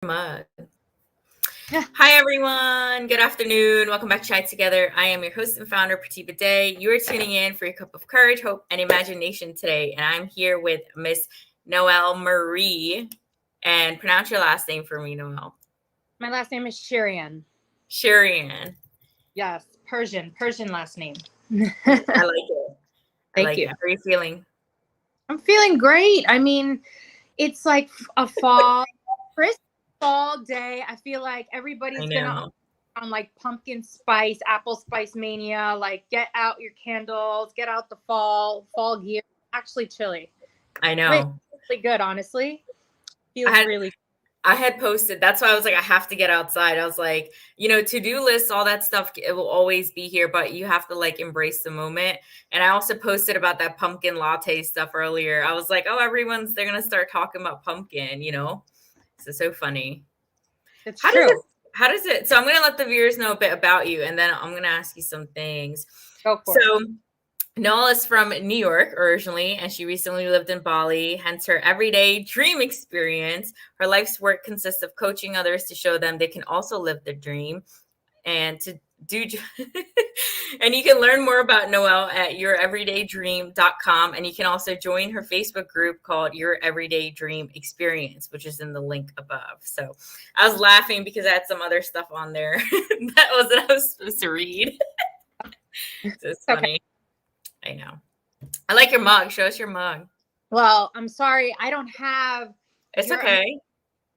Mug. Yeah. Hi, everyone. Good afternoon. Welcome back to Chai Together. I am your host and founder, Pratibha Day. You are tuning in for your cup of courage, hope, and imagination today. And I'm here with Miss Noël Marie. And pronounce your last name for me, Noël. My last name is Shirian. Shirian. Yes, Persian last name. I like it. Thank you. How are you feeling? I'm feeling great. I mean, it's like a crisp fall day. I feel like everybody's gonna on like pumpkin spice, apple spice mania. Like, get out your candles, get out the fall gear. Actually, chilly. I know. Really good, honestly. Feels really. I had posted, that's why I was like, I have to get outside. I was like, to-do lists, all that stuff, it will always be here, but you have to like embrace the moment. And I also posted about that pumpkin latte stuff earlier. I was like, oh, they're going to start talking about pumpkin, so funny. It's true. How does it, so I'm going to let the viewers know a bit about you, and then I'm going to ask you some things. Go for it. Noël is from New York originally, and she recently lived in Bali, hence her everyday dream experience. Her life's work consists of coaching others to show them they can also live their dream and to do. And you can learn more about Noël at youreverydaydream.com. And you can also join her Facebook group called Your Everyday Dream Experience, which is in the link above. So I was laughing because I had some other stuff on there that wasn't I was supposed to read. So it's funny. Okay. I know. I like your mug. Show us your mug. Well, I'm sorry, I don't have. It's okay.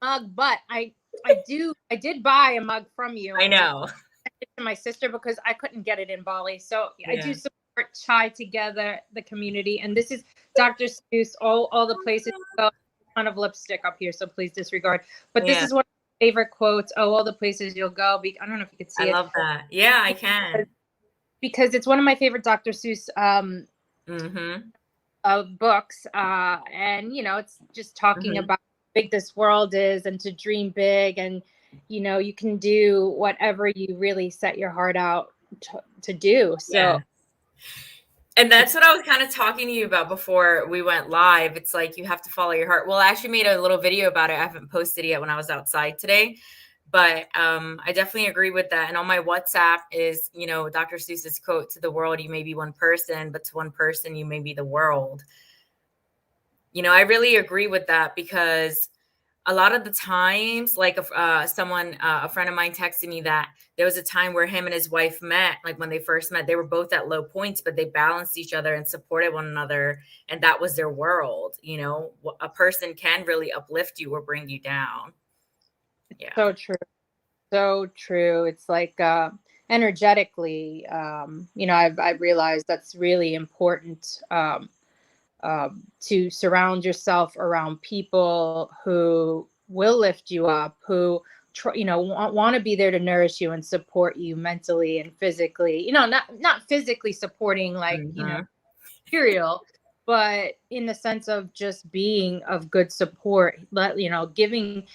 Mug, but I did buy a mug from you. I know. To my sister because I couldn't get it in Bali. So yeah. I do support Chai Together, the community, and this is Dr. Seuss. All the places go. Ton of lipstick up here, so please disregard. But this is one of my favorite quotes. Oh, all the places you'll go. I don't know if you could see it. I love that. Yeah, I can. Because it's one of my favorite Dr. Seuss books. And, it's just talking about how big this world is and to dream big. And, you can do whatever you really set your heart out to do. So. Yeah. And that's what I was kind of talking to you about before we went live. It's like you have to follow your heart. Well, I actually made a little video about it. I haven't posted it yet when I was outside today. But I definitely agree with that. And on my WhatsApp is, Dr. Seuss's quote, to the world, you may be one person, but to one person, you may be the world. I really agree with that because a lot of the times, like a friend of mine texted me that there was a time where him and his wife met, like when they first met, they were both at low points, but they balanced each other and supported one another. And that was their world. A person can really uplift you or bring you down. Yeah. So true. It's like energetically, I've realized that's really important to surround yourself around people who will lift you up, who want to be there to nourish you and support you mentally and physically. Not physically supporting like material, but in the sense of just being of good support, giving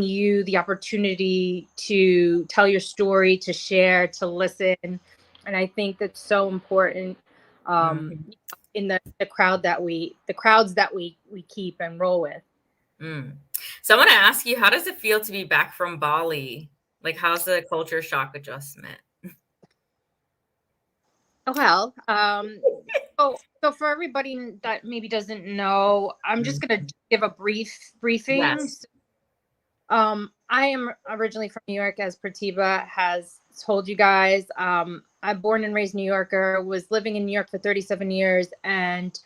you the opportunity to tell your story, to share, to listen. And I think that's so important in the crowds that we keep and roll with. So I want to ask you, how does it feel to be back from Bali? Like, how's the culture shock adjustment? Well, so for everybody that maybe doesn't know, I'm just going to give a briefing. Yes. I am originally from New York, as Pratibha has told you guys. I'm born and raised New Yorker, was living in New York for 37 years. And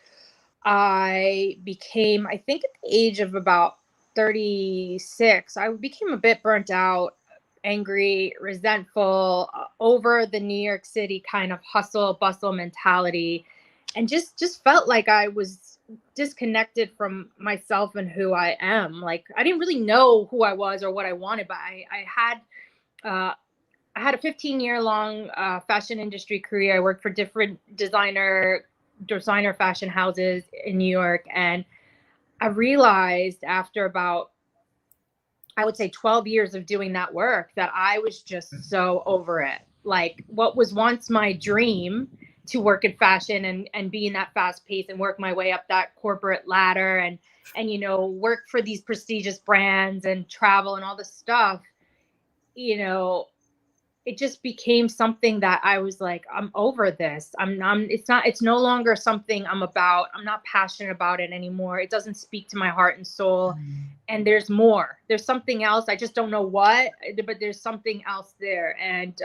I became, I think at the age of about 36, I became a bit burnt out, angry, resentful over the New York City kind of hustle bustle mentality, and just felt like I was disconnected from myself and who I am. Like, I didn't really know who I was or what I wanted, but I had a 15-year long fashion industry career. I worked for different designer fashion houses in New York, and I realized after about, I would say 12 years of doing that work, that I was just so over it. Like, what was once my dream to work in fashion and be in that fast pace and work my way up that corporate ladder and you know, work for these prestigious brands and travel and all this stuff, you know, it just became something that I was like, I'm over this. It's no longer something I'm about. I'm not passionate about it anymore. It doesn't speak to my heart and soul. And there's more. There's something else. I just don't know what, but there's something else there. And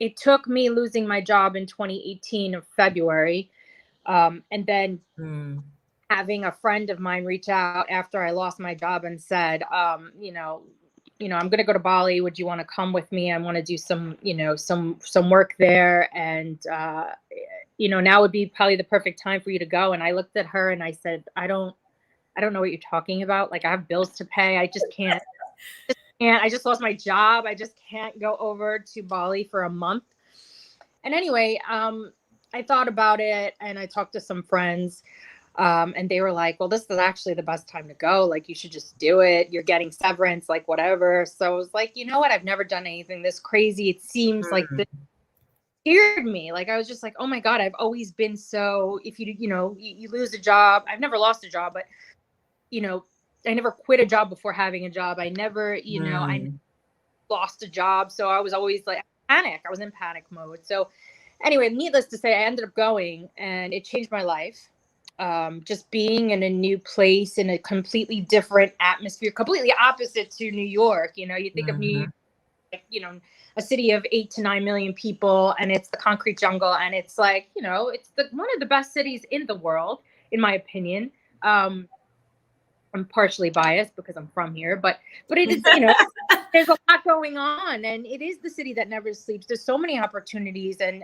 it took me losing my job in 2018 of February. And then having a friend of mine reach out after I lost my job and said, I'm going to go to Bali. Would you want to come with me? I want to do some, some work there. And, now would be probably the perfect time for you to go. And I looked at her and I said, I don't know what you're talking about. Like, I have bills to pay. I just can't. I just lost my job. I just can't go over to Bali for a month. And anyway, I thought about it and I talked to some friends. And they were like, well, this is actually the best time to go. Like, you should just do it. You're getting severance, like whatever. So I was like, you know what? I've never done anything this crazy. It seems like this scared me. Like, I was just like, oh my God, I've always been so, if you lose a job, I've never lost a job, but I never quit a job before having a job. I never, I lost a job. So I was always like, panic. I was in panic mode. So anyway, needless to say, I ended up going and it changed my life. Just being in a new place in a completely different atmosphere, completely opposite to New York. You think of New York, like, a city of 8 to 9 million people, and it's the concrete jungle, and it's like, it's one of the best cities in the world, in my opinion. I'm partially biased because I'm from here, but it is, there's a lot going on, and it is the city that never sleeps. There's so many opportunities and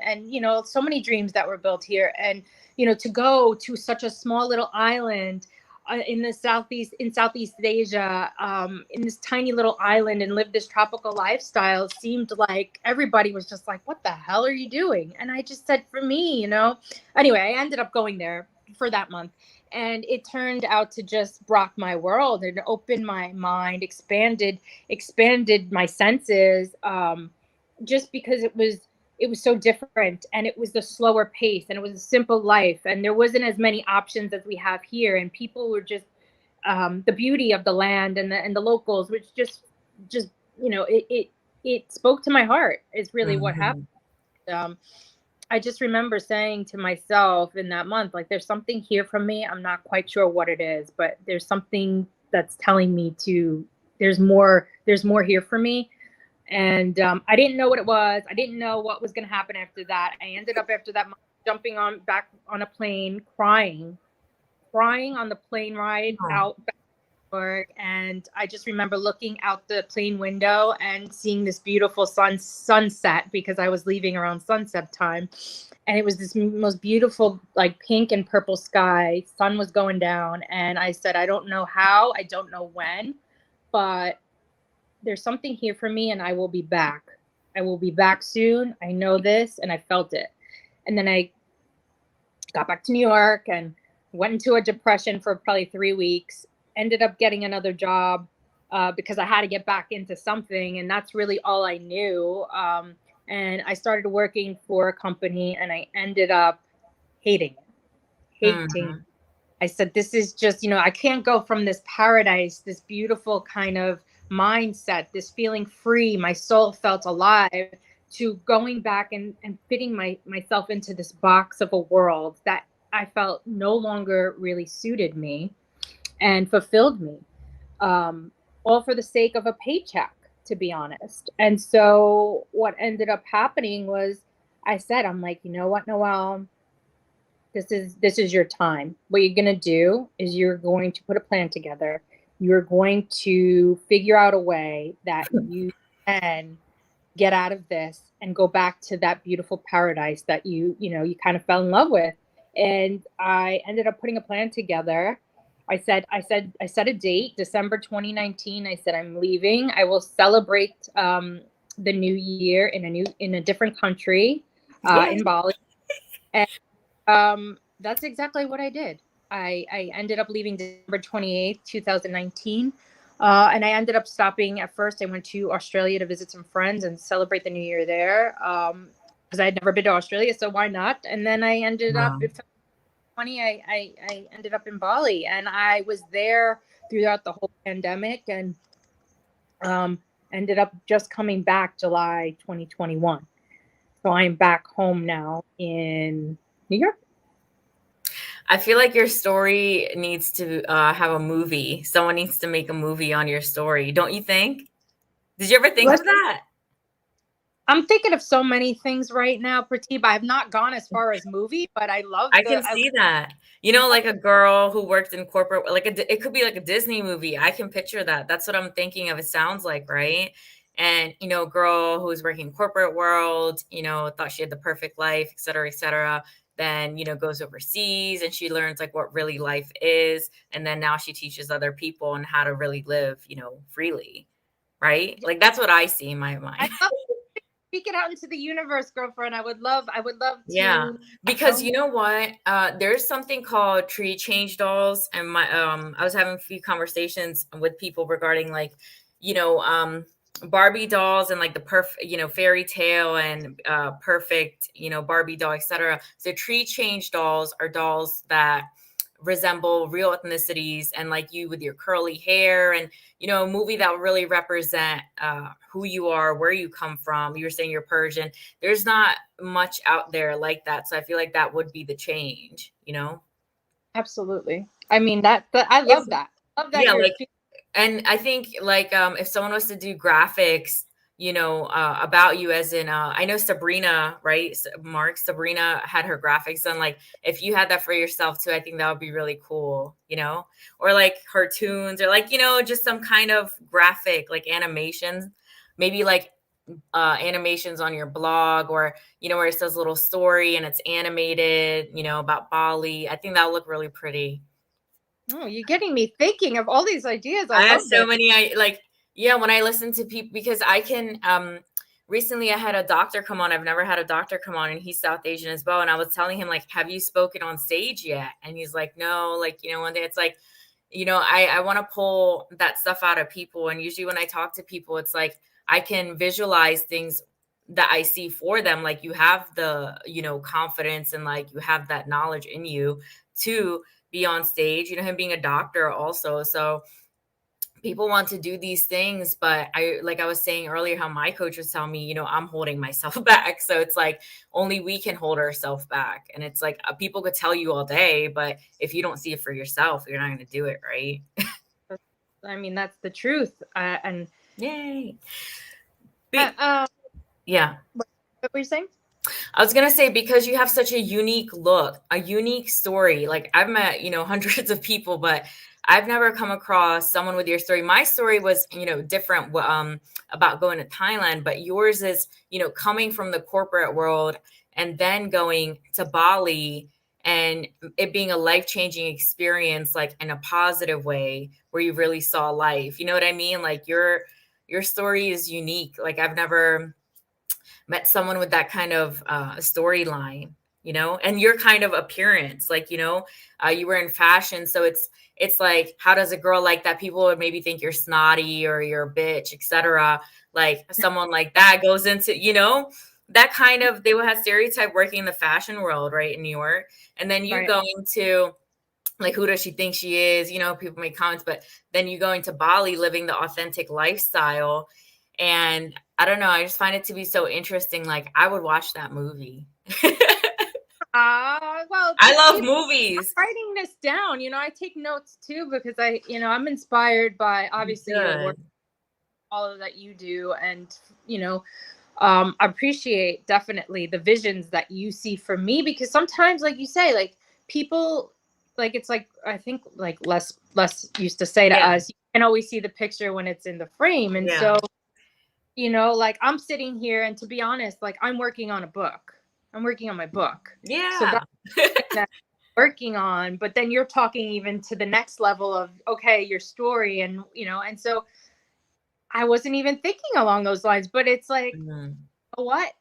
so many dreams that were built here. And, to go to such a small little island in Southeast Asia, in this tiny little island and live this tropical lifestyle seemed like everybody was just like, what the hell are you doing? And I just said, for me, anyway, I ended up going there for that month. And it turned out to just rock my world and open my mind, expanded my senses, just because it was so different, and it was the slower pace, and it was a simple life, and there wasn't as many options as we have here, and people were just the beauty of the land and the locals, which just it spoke to my heart. Is really what happened. I just remember saying to myself in that month, like, there's something here from me. I'm not quite sure what it is, but there's something that's telling me there's more here for me. And I didn't know what it was. I didn't know what was going to happen after that. I ended up after that month jumping back on a plane, crying on the plane ride out back to work. And I just remember looking out the plane window and seeing this beautiful sunset, because I was leaving around sunset time. And it was this most beautiful, like, pink and purple sky. Sun was going down. And I said, I don't know how, I don't know when, but there's something here for me, and I will be back. I will be back soon. I know this, and I felt it. And then I got back to New York and went into a depression for probably 3 weeks, ended up getting another job because I had to get back into something, and that's really all I knew. And I started working for a company, and I ended up hating it. I said, this is just, I can't go from this paradise, this beautiful kind of mindset, this feeling free, my soul felt alive, to going back and fitting myself into this box of a world that I felt no longer really suited me and fulfilled me, all for the sake of a paycheck, to be honest. And so what ended up happening was, I'm like, you know what, Noelle, this is your time. What you're going to do is you're going to put a plan together. You're going to figure out a way that you can get out of this and go back to that beautiful paradise that you kind of fell in love with. And I ended up putting a plan together. I set a date, December 2019. I said, I'm leaving. I will celebrate the new year in a different country, in Bali. And that's exactly what I did. I ended up leaving December 28th, 2019. And I ended up stopping. At first, I went to Australia to visit some friends and celebrate the new year there. because I had never been to Australia, so why not? And then I ended up, Wow. in 2020, I ended up in Bali, and I was there throughout the whole pandemic, and ended up just coming back July 2021. So I'm back home now in New York. I feel like your story needs to have a movie. Someone needs to make a movie on your story, don't you think? Did you ever think of Let's that? I'm thinking of so many things right now, Pratibha. I have not gone as far as movie, but I love I the. can see that. You know, like a girl who worked in corporate, like it could be like a Disney movie. I can picture that. That's what I'm thinking of. It sounds like, right? And, you know, girl who was working corporate world, you know, thought she had the perfect life, et cetera, et cetera. Then, you know, goes overseas and she learns like what really life is. And then now she teaches other people on how to really live, you know, freely, right? Like that's what I see in my I mind. love speak it out into the universe, girlfriend. I would love to. Yeah, because you know what? There's something called tree change dolls, and I was having a few conversations with people regarding like, you know, Barbie dolls and like the perfect, you know, fairy tale and perfect, you know, Barbie doll, etc. So tree change dolls are dolls that resemble real ethnicities and like you with your curly hair and you know a movie that will really represent who you are, where you come from. You were saying you're Persian. There's not much out there like that, so I feel like that would be the change, you know. Absolutely. I mean that I If love that. Love that yeah, you're like and I think like if someone was to do graphics, you know, about you as in I know Sabrina, right? Mark Sabrina had her graphics done. Like if you had that for yourself too, I think that would be really cool, you know? Or like cartoons or like, you know, just some kind of graphic like animations. Maybe like animations on your blog or you know where it says a little story and it's animated, you know, about Bali. I think that would look really pretty. Oh, you're getting me thinking of all these ideas. I I have love so this. many I like yeah, when I listen to people because I can recently I had a doctor come on. I've never had a doctor come on and he's South Asian as well. And I was telling him like, have you spoken on stage yet? And he's like, no, like, you know, one day it's like, you know, I want to pull that stuff out of people. And usually when I talk to people, it's like I can visualize things that I see for them. Like you have the, you know, confidence and like you have that knowledge in you to be on stage, you know, him being a doctor also. So people want to do these things, but I like I was saying earlier how my coach was telling me, you know, I'm holding myself back. So it's like only we can hold ourselves back. And it's like people could tell you all day, but if you don't see it for yourself, you're not going to do it, right? I mean that's the truth. And Yay. uh, Be- uh, yeah. what were you saying? I was gonna say because you have such a unique look, a unique story. Like I've met, you know, hundreds of people, but I've never come across someone with your story. My story was, you know, different about going to Thailand, but yours is, you know, coming from the corporate world and then going to Bali and it being a life-changing experience, like in a positive way, where you really saw life. You know what I mean? Like your story is unique. Like I've never met someone with that kind of storyline, you know, and your kind of appearance, like, you know, you were in fashion. So it's like, how does a girl like that? People would maybe think you're snotty or you're a bitch, etc. Like someone like that goes into, you know, that kind of, they would have stereotype working in the fashion world, right, in New York. And then you Right. going to, like, who does she think she is? You know, people make comments, but then you going to Bali, living the authentic lifestyle. And I don't know, I just find it to be so interesting. Like, I would watch that movie. Well, I love Pratik, movies. writing this down. You know, I take notes too because I'm inspired by obviously your work, Good. all of that you do, and you know, appreciate definitely the visions that you see for me because sometimes, like you say, like people, like it's like I think like less used to say to Yeah. us, you can always see the picture when it's in the frame, and Yeah. so you know, like I'm sitting here, and to be honest, like I'm working on a book. I'm working on my book, so Yeah. that working on, but then you're talking even to the next level of okay, your story, and you know, and so I wasn't even thinking along those lines, but it's like Mhm. what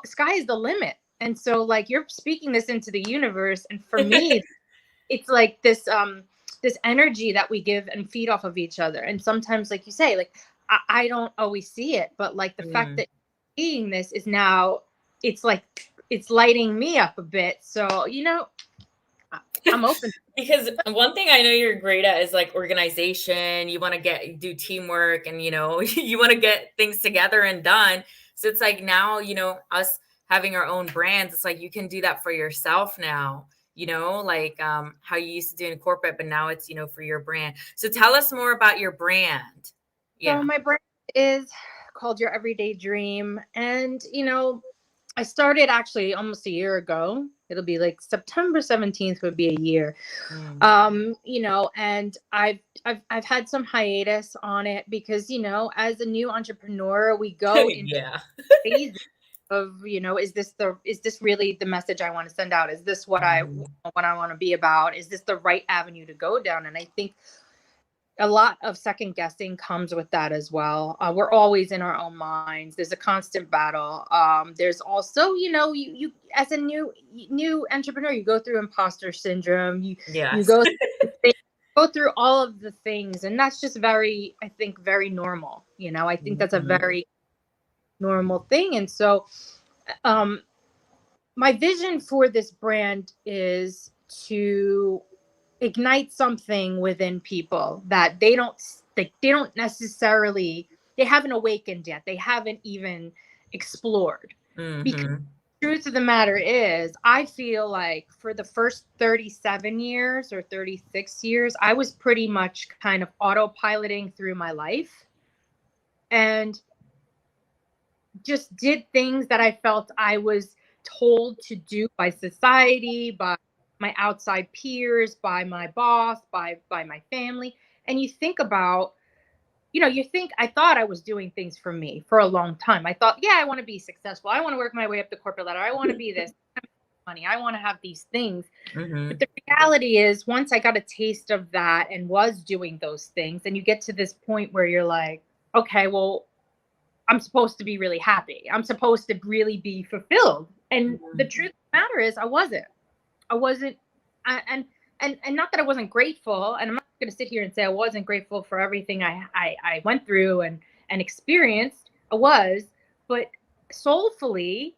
sky is the limit, and so like you're speaking this into the universe, and for me it's like this energy that we give and feed off of each other, and sometimes like you say, like I don't always see it, but like the fact Mm. that seeing this is now it's like it's lighting me up a bit. So, I'm open. Because one thing I know you're great at is like organization. You want to do teamwork, and you want to get things together and done. So it's like now, us having our own brands, it's like you can do that for yourself now, like how you used to do in corporate, but now it's, for your brand. So tell us more about your brand. So Yeah. my brand is called Your Everyday Dream. And, I started actually almost a year ago. It'll be like September 17th would be a year. Mm. And I've had some hiatus on it because, as a new entrepreneur, we go into Yeah. phases of, is this really the message I want to send out? Is this what Mhm. I want to be about? Is this the right avenue to go down? And I think a lot of second guessing comes with that as well. We're always in our own minds. There's a constant battle. There's also, you as a new entrepreneur, you go through imposter syndrome. You Yes. go through all of the things, and that's just I think, very normal. I think that's a Mhm. very normal thing. And so, um, my vision for this brand is to ignite something within people that they don't necessarily, they haven't awakened yet, they haven't even explored. Because Mhm. the truth of the matter is, I feel like for the first 37 years or 36 years, I was pretty much kind of autopiloting through my life and just did things that I felt I was told to do by society, by my outside peers, by my boss, by my family. And you think about, I thought I was doing things for me for a long time. I thought, yeah, I want to be successful. I want to work my way up the corporate ladder. I want to be this money. I want to have these things. But Mhm. the reality is, once I got a taste of that and was doing those things, and you get to this point where you're like, okay, well, I'm supposed to be really happy. I'm supposed to really be fulfilled. And the Mhm. truth of the matter is, I wasn't. I wasn't. And not that I wasn't grateful. And I'm not going to sit here and say I wasn't grateful for everything I went through and experienced. I was, but soulfully,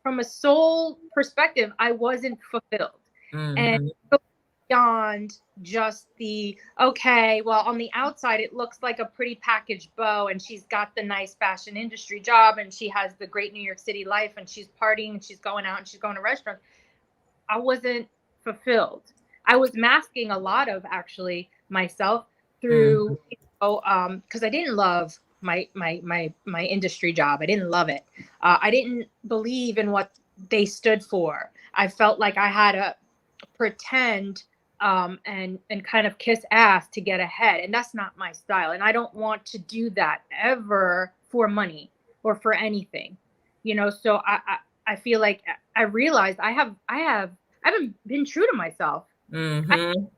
from a soul perspective, I wasn't fulfilled. And Mhm. beyond just the, okay, well, on the outside it looks like a pretty packaged bow, and she's got the nice fashion industry job, and she has the great New York City life, and she's partying, and she's going out, and she's going to restaurants. I wasn't fulfilled. I was masking a lot of, actually, myself Mhm. through, because I didn't love my industry job. I didn't love it. I didn't believe in what they stood for. I felt like I had to pretend, and kind of kiss ass to get ahead, and that's not my style. And I don't want to do that ever for money or for anything. So I feel like I realized I haven't been true to myself. I Mhm.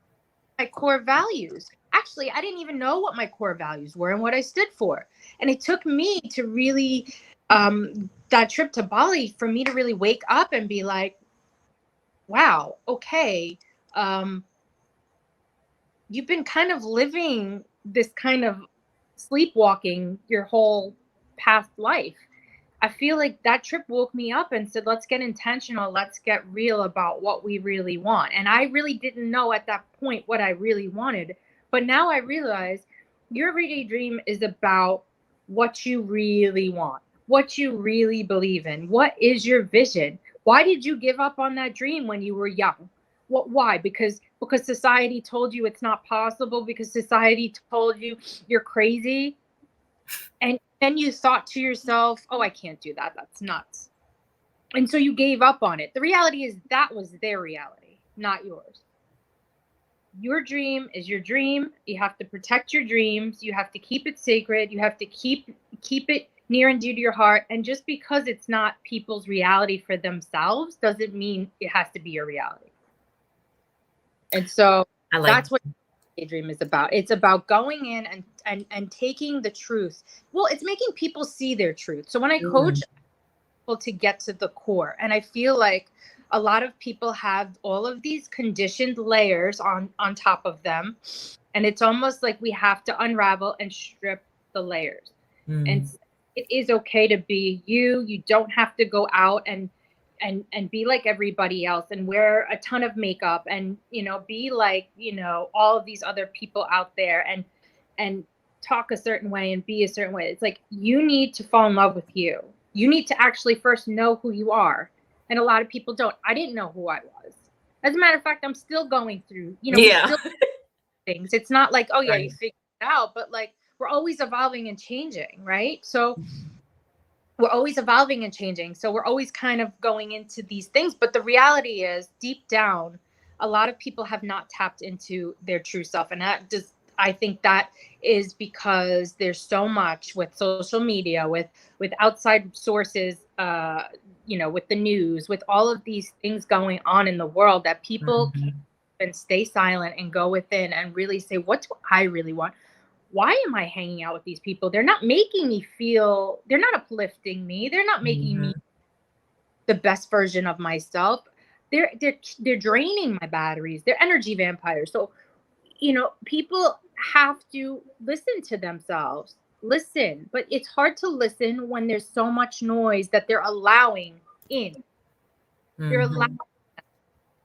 My core values. Actually, I didn't even know what my core values were and what I stood for. And it took me to really, that trip to Bali, for me to really wake up and be like, wow, okay, um, you've been kind of living this kind of sleepwalking your whole past life. I feel like that trip woke me up and said, let's get intentional. Let's get real about what we really want. And I really didn't know at that point what I really wanted. But now I realize your everyday dream is about what you really want, what you really believe in. What is your vision? Why did you give up on that dream when you were young? Why? Because society told you it's not possible, because society told you you're crazy, and then you thought to yourself, oh, I can't do that, that's nuts. And so you gave up on it. The reality is that was their reality, not yours. Your dream is your dream. You have to protect your dreams. You have to keep it sacred. You have to keep it near and dear to your heart. And just because it's not people's reality for themselves doesn't mean it has to be your reality. And so I like. that's what Daydream is about. It's about going in and taking the truth. Well, it's making people see their truth. So when I coach Mhm. people to get to the core, and I feel like a lot of people have all of these conditioned layers on top of them, and it's almost like we have to unravel and strip the layers. And Mhm. it is okay to be you. You don't have to go out and be like everybody else and wear a ton of makeup and, be like, all of these other people out there and talk a certain way and be a certain way. It's like you need to fall in love with you. You need to actually first know who you are. And a lot of people don't. I didn't know who I was. As a matter of fact, I'm still going through, we Yeah. still things. It's not like, oh yeah, you Right. figured it out, but like we're always evolving and changing, right? So we're always evolving and changing. So we're always kind of going into these things. But the reality is, deep down, a lot of people have not tapped into their true self. And I think that is because there's so much with social media, with outside sources, with the news, with all of these things going on in the world, that people can stay silent and go within and really say, what do I really want? Why am I hanging out with these people? They're not making me feel, they're not uplifting me. They're not making me the best version of myself. They're draining my batteries. They're energy vampires. So, people have to listen to themselves. Listen, but it's hard to listen when there's so much noise that they're allowing in. They're allowing.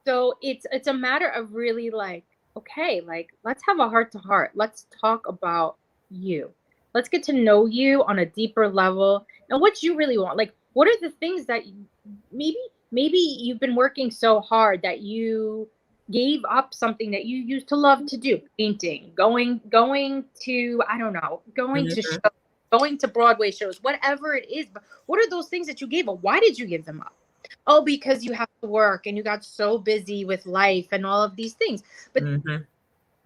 So it's a matter of really like, okay, like let's have a heart to heart. Let's talk about you. Let's get to know you on a deeper level and what you really want. Like, what are the things that maybe you've been working so hard that you gave up something that you used to love to do, painting, going to, I don't know, going to shows, going to Broadway shows, whatever it is. But what are those things that you gave up? Why did you give them up? Oh, because you have to work and you got so busy with life and all of these things. But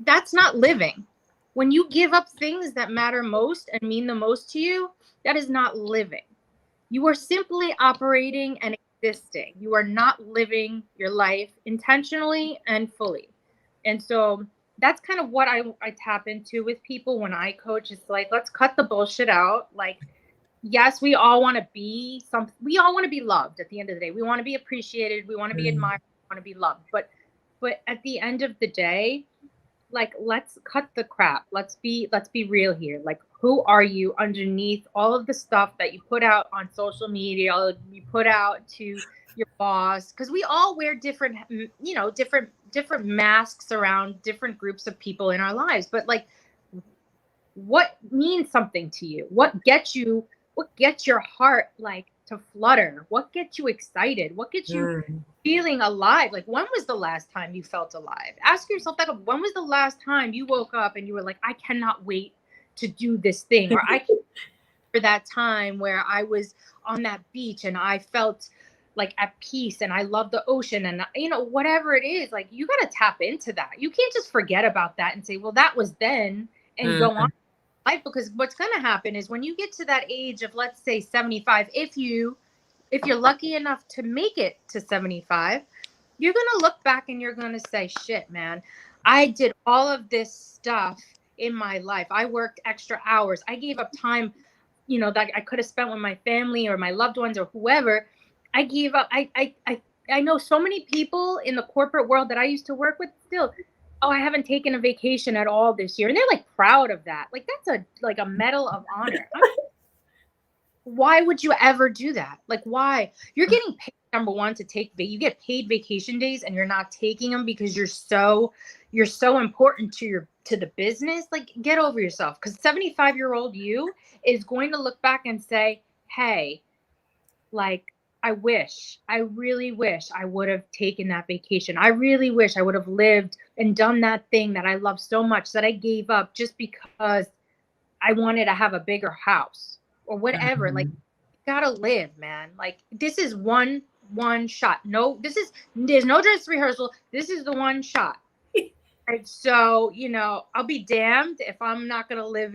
that's not living. When you give up things that matter most and mean the most to you, that is not living. You are simply operating and existing. You are not living your life intentionally and fully. And so that's kind of what I tap into with people when I coach. It's like, let's cut the bullshit out. Like, yes, we all want to be we all want to be loved at the end of the day. We want to be appreciated. We want to be admired. We want to be loved. But at the end of the day, like, let's cut the crap. Let's be real here. Like, who are you underneath all of the stuff that you put out on social media, you put out to your boss? Because we all wear different, different masks around different groups of people in our lives. But like, what means something to you? What gets your heart like to flutter? What gets you excited? What gets you feeling alive? Like, when was the last time you felt alive? Ask yourself that. When was the last time you woke up and you were like, I cannot wait to do this thing? Or I can for that time where I was on that beach and I felt like at peace and I love the ocean and whatever it is. Like, you got to tap into that. You can't just forget about that and say, well, that was then, and go on life. Because what's going to happen is when you get to that age of, let's say, 75, if you're lucky enough to make it to 75, you're going to look back and you're going to say, shit, man, I did all of this stuff in my life. I worked extra hours. I gave up time, that I could have spent with my family or my loved ones or whoever. I gave up. I know so many people in the corporate world that I used to work with still, oh, I haven't taken a vacation at all this year. And they're like proud of that. Like, that's a medal of honor. Why would you ever do that? Like, why? You're getting paid, number one, to you get paid vacation days and you're not taking them because you're so important to the business. Like, get over yourself. Because 75-year-old you is going to look back and say, hey, like, I really wish I would have taken that vacation. I really wish I would have lived and done that thing that I love so much that I gave up just because I wanted to have a bigger house or whatever. Like, you gotta live, man. Like, this is one shot. There's no dress rehearsal. This is the one shot. And so, I'll be damned if I'm not gonna live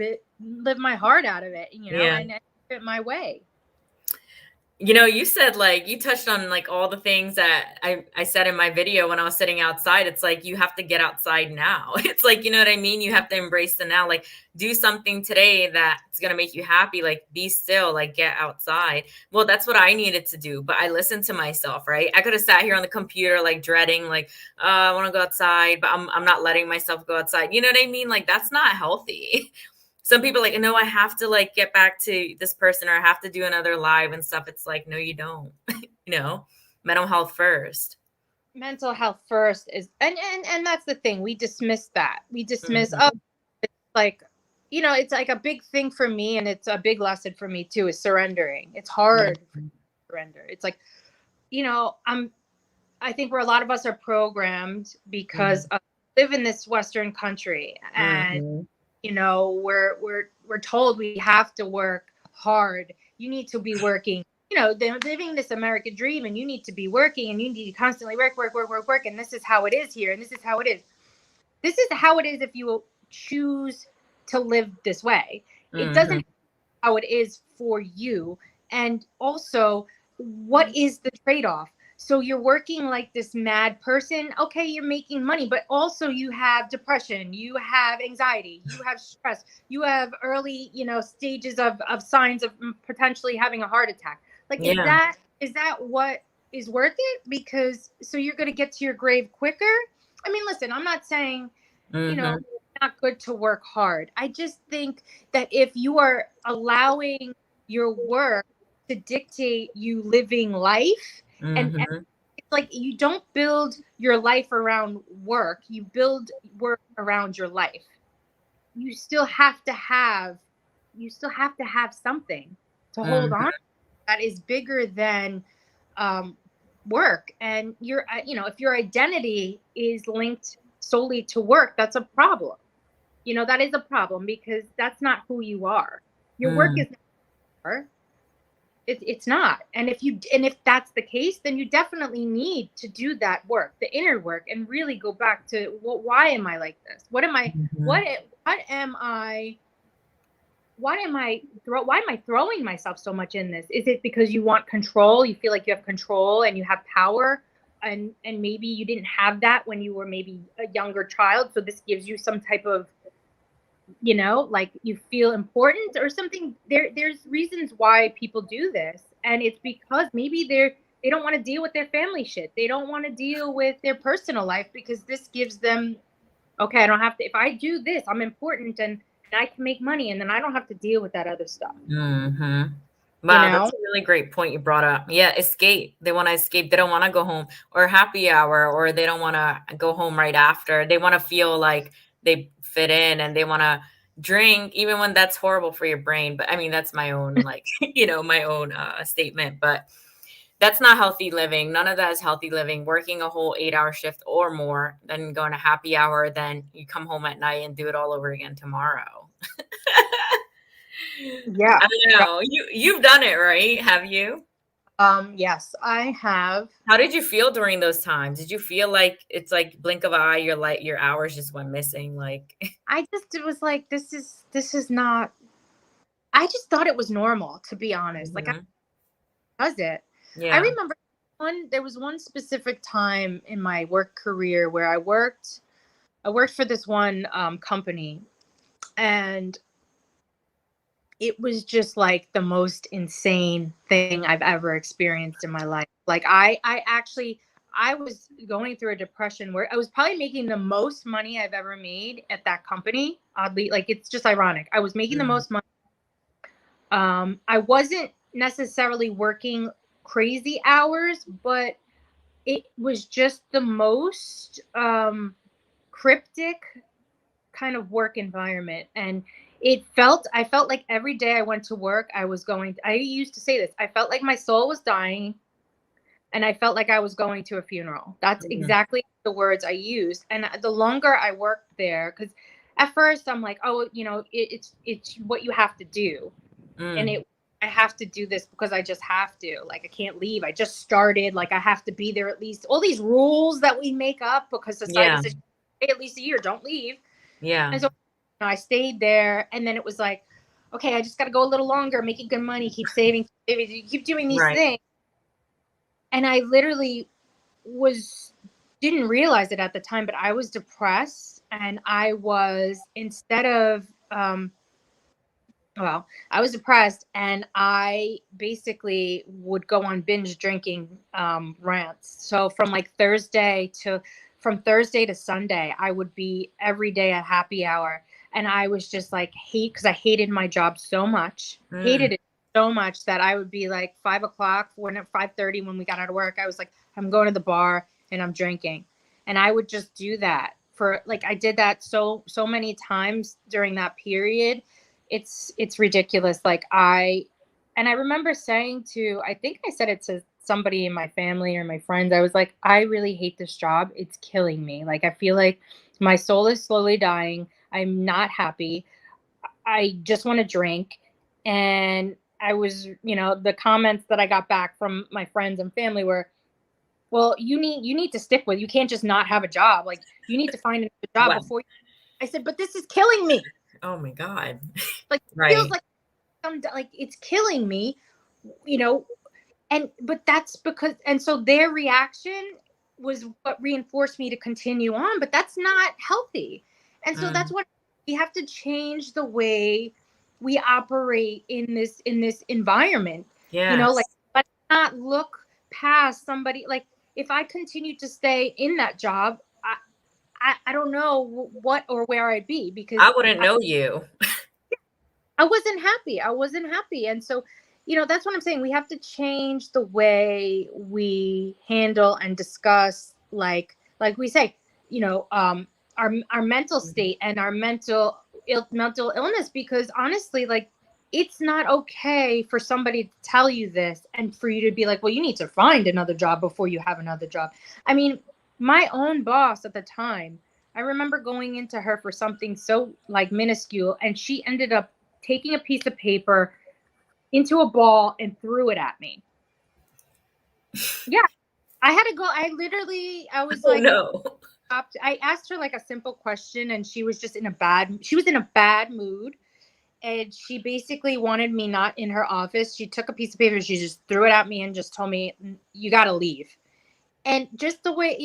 my heart out of it, and it my way. You said, like, you touched on like all the things that I said in my video when I was sitting outside. It's like, you have to get outside now. It's like, you know what I mean? You have to embrace the now, like, do something today that's going to make you happy. Like, be still, like, get outside. Well, that's what I needed to do. But I listened to myself, right? I could have sat here on the computer, like, dreading, like, I want to go outside, but I'm not letting myself go outside. You know what I mean? Like, that's not healthy. some people like, no, I have to like get back to this person or I have to do another live and stuff. It's like, no, you don't. Mental health first. Mental health first is, and that's the thing. We dismiss that. We dismiss, Mm-hmm. it's like, it's like a big thing for me, and it's a big lesson for me too, is surrendering. It's hard Mm-hmm. to surrender. It's like, I think where a lot of us are programmed because live in this Western country, and Mm-hmm. we're told we have to work hard. You need to be working. They're living this American dream, and you need to be working, and you need to constantly work, and this is how it is here, and this is how it is. This is how it is if you choose to live this way. It Mm-hmm. doesn't how it is for you. And also, what is the trade-off? So you're working like this mad person. Okay, you're making money, but also you have depression, you have anxiety, you have stress, you have early, stages of signs of potentially having a heart attack. Like, Yeah. is that what is worth it? Because so you're going to get to your grave quicker. I mean, listen, I'm not saying, Mm-hmm. it's not good to work hard. I just think that if you are allowing your work to dictate you living life, and Mm-hmm. it's like you don't build your life around work, you build work around your life. You still have to have something to hold Mm-hmm. on that is bigger than work. And if your identity is linked solely to work, that's a problem. That is a problem, because that's not who you are. Your work Mm-hmm. is not. It's not. And if that's the case, then you definitely need to do that work, the inner work, and really go back to, well, why am I like this? What am I why am I throwing myself so much in this? Is it because you want control? You feel like you have control and you have power, and maybe you didn't have that when you were maybe a younger child, so this gives you some type of, like you feel important or something. There's reasons why people do this, and it's because maybe they don't want to deal with their family shit. They don't want to deal with their personal life, because this gives them, okay, I don't have to, if I do this, I'm important, and I can make money, and then I don't have to deal with that other stuff. Mm-hmm. You Wow, know? that's a really great point you brought up. Yeah, escape. They want to escape. They don't want to go home, or happy hour, or they don't want to go home right after. They want to feel like they fit in, and they want to drink even when that's horrible for your brain. But I mean, that's my own like, my own statement, but that's not healthy living. None of that is healthy living. Working a whole 8-hour shift or more, then going to happy hour, then you come home at night and do it all over again tomorrow. Yeah. I don't know. You've done it, right? Have you? Yes, I have. How did you feel during those times? Did you feel like it's like blink of an eye, your hours just went missing? Like, I just, it was like, this is not, I just thought it was normal, to be honest. Like, I mhm. does it. I Yeah. remember there was one specific time in my work career where I worked for this one company, and it was just like the most insane thing I've ever experienced in my life. Like, I was going through a depression where I was probably making the most money I've ever made at that company. Oddly, like, it's just ironic. I was making the Mm, most money. I wasn't necessarily working crazy hours, but it was just the most cryptic kind of work environment. And I felt like every day I went to work, I used to say this, I felt like my soul was dying, and I felt like I was going to a funeral. That's mm, exactly the words I used. And the longer I worked there, because at first I'm like, oh, it's what you have to do. And mm. I have to do this because I just have to. Like, I can't leave. I just started. Like, I have to be there at least. All these rules that we make up because society Yeah. says, hey, at least a year, don't leave. Yeah. And so I stayed there, and then it was like, okay, I just got to go a little longer, making good money, keep saving, keep doing these Right. things. And I literally was didn't realize it at the time, but I was depressed, and I was instead of well, I was depressed, and I basically would go on binge drinking rants. So from Thursday to Sunday, I would be every day at happy hour. And I was just like, because I hated my job so much, hated it so much that I would be like 5 o'clock, when at 5:30 when we got out of work, I was like, I'm going to the bar and I'm drinking. And I would just do that for like, I did that so many times during that period. It's ridiculous. Like and I remember saying I think I said it to somebody in my family or my friends, I was like, I really hate this job. It's killing me. Like, I feel like my soul is slowly dying. I'm not happy. I just want to drink. And I was, the comments that I got back from my friends and family were, well, you need to stick with, you can't just not have a job. Like, you need to find another job Wow. before I said, but this is killing me. Oh my God. Like, it feels Right. like it's killing me, but that's because, and so their reaction was what reinforced me to continue on, but that's not healthy. And so that's what we have to change, the way we operate in this environment. Yes. Like, let's not look past somebody. Like, if I continue to stay in that job, I don't know what or where I'd be, because I wouldn't know you. I wasn't happy. I wasn't happy. And so, that's what I'm saying. We have to change the way we handle and discuss, like we say, our mental state and our mental illness, because honestly, like, it's not okay for somebody to tell you this and for you to be like, well, you need to find another job before you have another job. I mean, my own boss at the time, I remember going into her for something so like minuscule, and she ended up taking a piece of paper into a ball and threw it at me. Yeah. I had to go. I was Oh like, no. I asked her like a simple question, and she was in a bad mood. And she basically wanted me not in her office. She took a piece of paper, she just threw it at me and just told me, you got to leave. And just the way,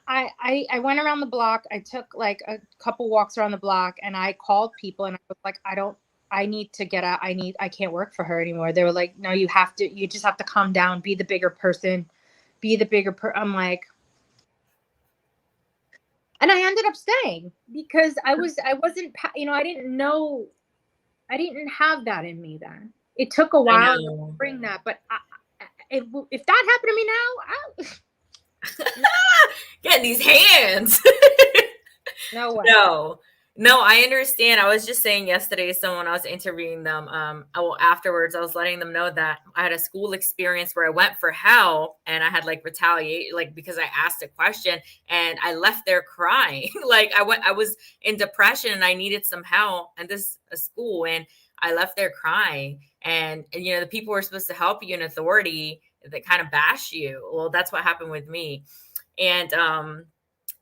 I went around the block. I took like a couple walks around the block, and I called people, and I was like, I need to get out. I can't work for her anymore. They were like, no, you just have to calm down, be the bigger person, I'm like, and I ended up staying because I wasn't, I didn't have that in me then. It took a I while to know. bring that, but if that happened to me now, Getting these hands. no way. No, I understand. I was just saying yesterday to someone, I was interviewing them. Afterwards, I was letting them know that I had a school experience where I went for help and I had like retaliate, like because I asked a question and I left there crying. Like I was in depression and I needed some help, and this is a school, and I left there crying. And the people who are supposed to help you in authority, that kind of bash you. Well, that's what happened with me. And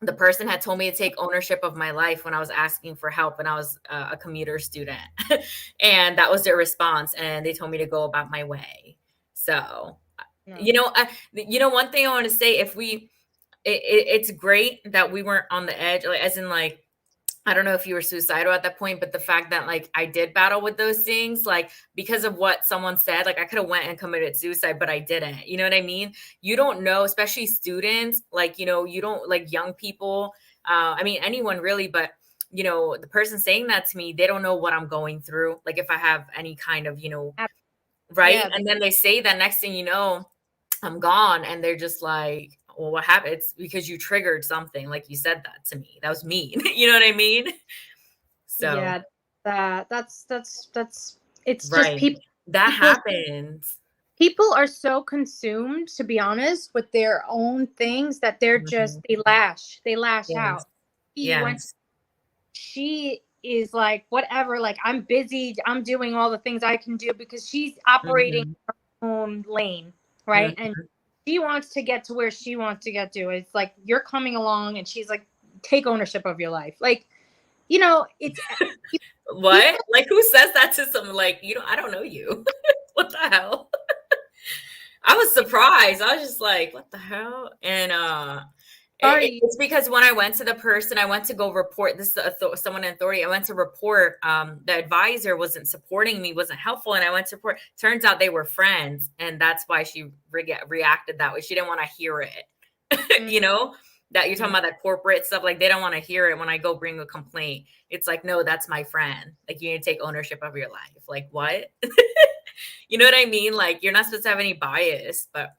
the person had told me to take ownership of my life when I was asking for help when I was a commuter student. And that was their response. And they told me to go about my way. So, No. one thing I want to say, it's great that we weren't on the edge, like, as in like, I don't know if you were suicidal at that point, but the fact that like I did battle with those things, like because of what someone said, like I could have went and committed suicide, but I didn't. You know what I mean? You don't know, especially students, like, you don't, like, young people. I mean, anyone really, but the person saying that to me, they don't know what I'm going through. Like if I have any kind of, right. Yeah, And then they say that next thing you know, I'm gone. And they're just like, well, what happened? It's because you triggered something. Like you said that to me. That was mean. You know what I mean? So, yeah, that's it's just right. That people happens. people are so consumed, to be honest, with their own things that Mhm. they lash Yes. out. Yes. She is like, whatever, like, I'm busy, I'm doing all the things I can do, because she's operating Mhm. her own lane, right? Mhm. And she wants to get to where she wants to get to. It's like, you're coming along, and she's like, take ownership of your life. Like, it's What? people. Like who says that to someone? Like, I don't know you. What the hell? I was surprised. I was just like, what the hell? And Sorry. it's because when I went to the person, I went to go report this to someone in authority. I went to report, the advisor wasn't supporting me, wasn't helpful. And I went to report. Turns out they were friends. And that's why she reacted that way. She didn't want to hear it. Mm, you know, that you're talking about, that corporate stuff, like they don't want to hear it when I go bring a complaint. It's like, no, that's my friend. Like you need to take ownership of your life. Like what? You know what I mean? Like you're not supposed to have any bias. But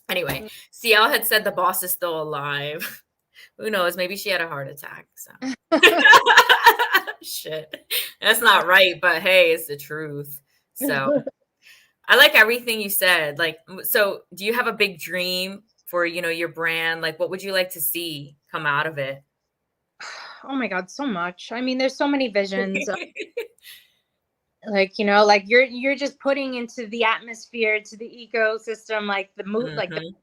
anyway, CL had said the boss is still alive. Who knows? Maybe she had a heart attack. So shit. That's not right, but hey, it's the truth. So I like everything you said. Like, so do you have a big dream for, your brand? Like, what would you like to see come out of it? Oh my God, so much. I mean, there's so many visions. Like, like you're just putting into the atmosphere, to the ecosystem, like the mood, like Mhm.